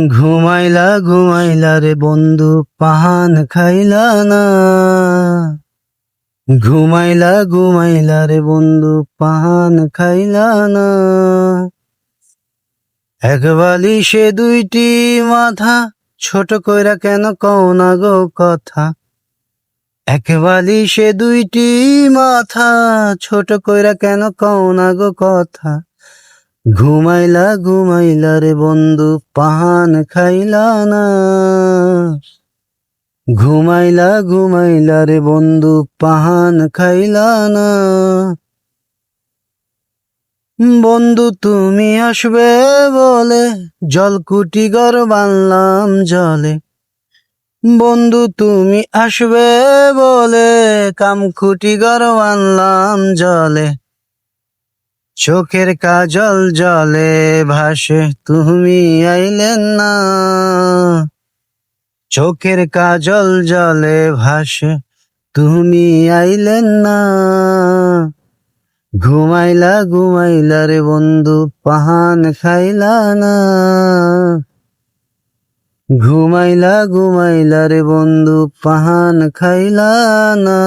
ঘুমাইলা ঘুমাইলা রে বন্ধু পাহান খাইলা না। ঘুমাইলা ঘুমাইলা রে বন্ধু পাহান খাইলা না। এক বালিশে দুইটি মাথা, ছোট কইরা কেন কও না গো কথা। এক বালিশে দুইটি মাথা, ছোট কইরা কেন কও না গো কথা। ঘুমাইলা ঘুমাইলা রে বন্ধু পাহান খাইলা না। ঘুমাইলা ঘুমাইলা রে বন্ধু পাহান খাইলা না। বন্ধু তুমি আসবে বলে জলকুটি ঘর বানলাম জলে। বন্ধু তুমি আসবে বলে কামকুটি ঘর বানলাম জলে। চোখের কাজল জলে ভাসে তুমি আইলেন না। চোখের কাজল জলে ভাসে তুমি আইলেন না। ঘুমাইলা ঘুমাইলা রে বন্ধু পাহান খাইলা না। ঘুমাইলা ঘুমাইলা রে বন্ধু পাহান খাইলা না।